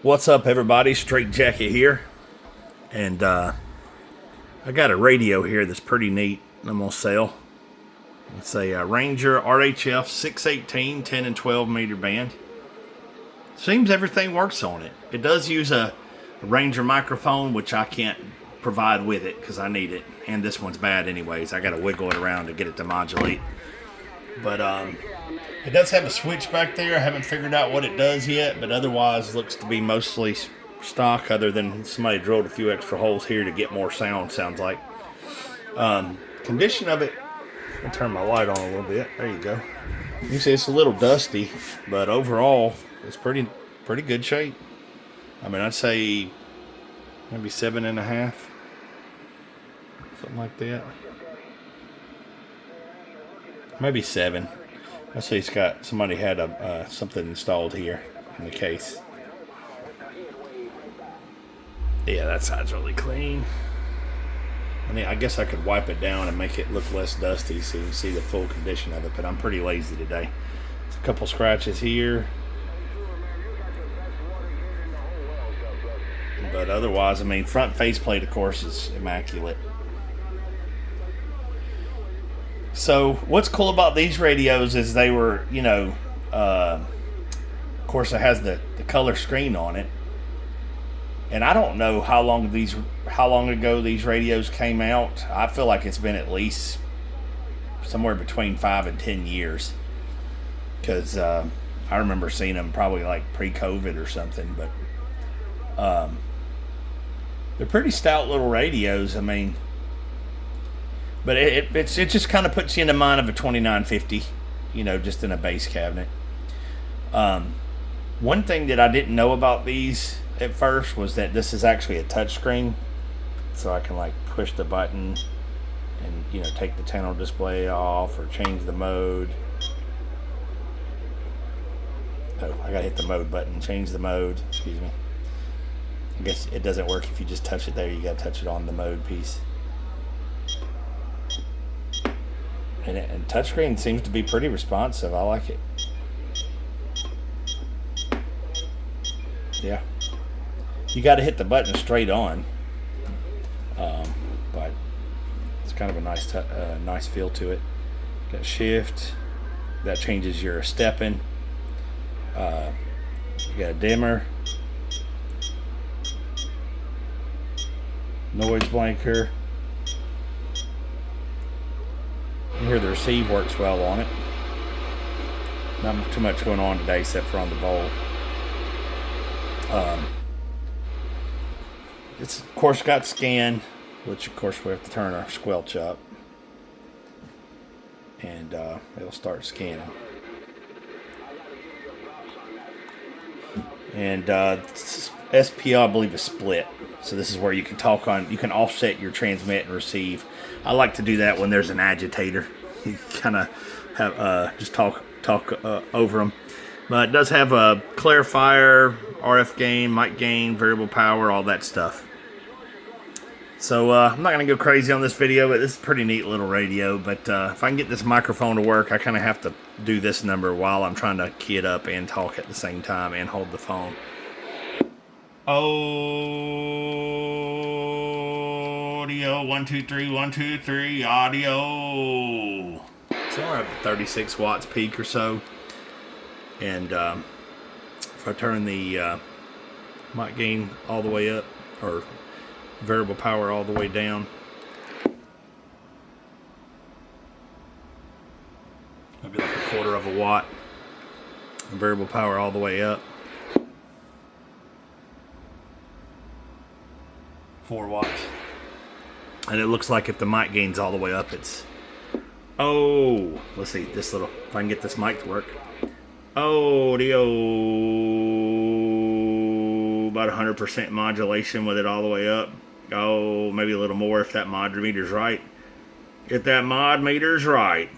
What's up, everybody? Straight Jacket here, and I got a radio here that's pretty neat. I'm gonna sell. It's a Ranger RHF-618 10 and 12 meter band. Seems everything works on it. It does use a Ranger microphone, which I can't provide with it because I need it, and this one's bad anyways. I gotta wiggle it around to get it to modulate. But it does have a switch back there. I haven't figured out what it does yet, but otherwise looks to be mostly stock, other than somebody drilled a few extra holes here to get more sound, sounds like. Condition of it, I'll turn my light on a little bit. There you go. You can see it's a little dusty, but overall it's pretty good shape. I mean, I'd say maybe 7.5, something like that. Maybe 7. I see it's got, somebody had something installed here in the case. Yeah, that side's really clean. I mean, I guess I could wipe it down and make it look less dusty so you can see the full condition of it, but I'm pretty lazy today. There's a couple scratches here. But otherwise, I mean, front faceplate, of course, is immaculate. So what's cool about these radios is they were, of course it has the color screen on it. And I don't know how long ago these radios came out. I feel like it's been at least somewhere between 5 and 10 years. Because I remember seeing them probably like pre-COVID or something. But they're pretty stout little radios. I mean, but it just kind of puts you in the mind of a 2950, just in a base cabinet. One thing that I didn't know about these at first was that this is actually a touchscreen, so I can like push the button and take the channel display off or change the mode. Oh, I gotta hit the mode button, change the mode. Excuse me. I guess it doesn't work if you just touch it there. You gotta touch it on the mode piece. And touchscreen seems to be pretty responsive. I like it. Yeah. You got to hit the button straight on. But it's kind of a nice feel to it. Got shift. That changes your stepping. You got a dimmer. Noise blanker. Here the receive works well on it. Not too much going on today except for on the bowl. It's of course got scan, which of course we have to turn our squelch up, and it'll start scanning. And SPL, I believe, is split. So this is where you can offset your transmit and receive. I like to do that when there's an agitator. You kind of have just talk over them. But it does have a clarifier, RF gain, mic gain, variable power, all that stuff. So I'm not going to go crazy on this video, but this is a pretty neat little radio. But if I can get this microphone to work, I kind of have to do this number while I'm trying to key it up and talk at the same time and hold the phone. Audio 1 2 3 1 2 3 audio. So we're at 36 watts peak or so, and if I turn the mic gain all the way up or variable power all the way down, maybe like 1/4 of a watt, and variable power all the way up, 4 watts. And it looks like if the mic gain's all the way up, it's, let's see, this little, if I can get this mic to work. Audio, about 100% modulation with it all the way up. Maybe a little more if that mod meter's right. If that mod meter's right.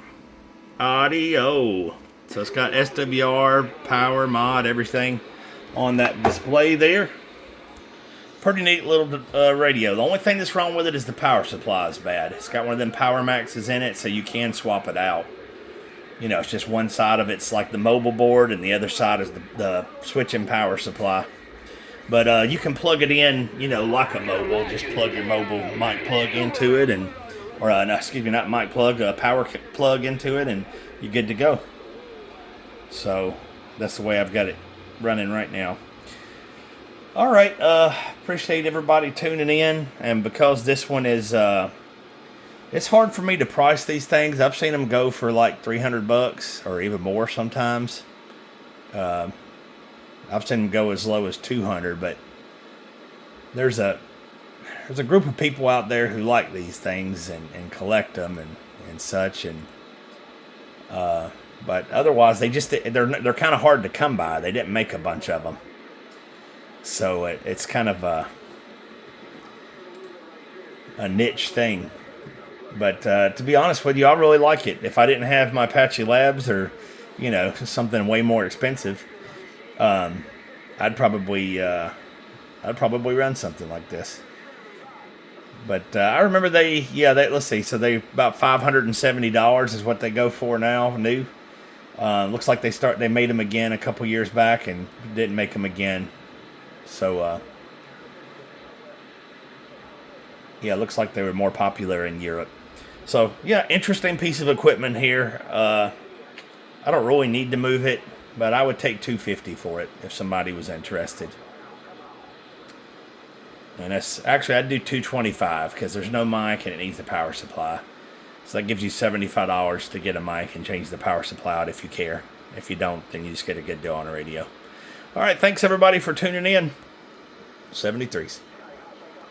Audio. So it's got SWR, power, mod, everything on that display there. Pretty neat little radio. The only thing that's wrong with it is the power supply is bad. It's got one of them Power Maxes in it, so you can swap it out. It's just one side of it's like the mobile board, and the other side is the switch and power supply. But you can plug it in, you know, like a mobile. Just plug your mobile mic plug into it, and no, excuse me, not mic plug, power plug into it, and you're good to go. So that's the way I've got it running right now. All right, appreciate everybody tuning in, and because this one is, it's hard for me to price these things. I've seen them go for like $300 or even more sometimes. I've seen them go as low as $200, but there's a group of people out there who like these things and collect them and such, and but otherwise they're kind of hard to come by. They didn't make a bunch of them, so it's kind of a niche thing. But to be honest with you, I really like it. If I didn't have my Apache Labs, or you know, something way more expensive, I'd probably run something like this. But I remember let's see, so they about $570 is what they go for now, new. Looks like they made them again a couple years back and didn't make them again. So yeah, it looks like they were more popular in Europe. So yeah, interesting piece of equipment here. I don't really need to move it, but I would take $250 for it if somebody was interested. And that's actually, I'd do $225 because there's no mic and it needs the power supply. So that gives you $75 to get a mic and change the power supply out if you care. If you don't, then you just get a good deal on a radio. All right, thanks everybody for tuning in. 73s.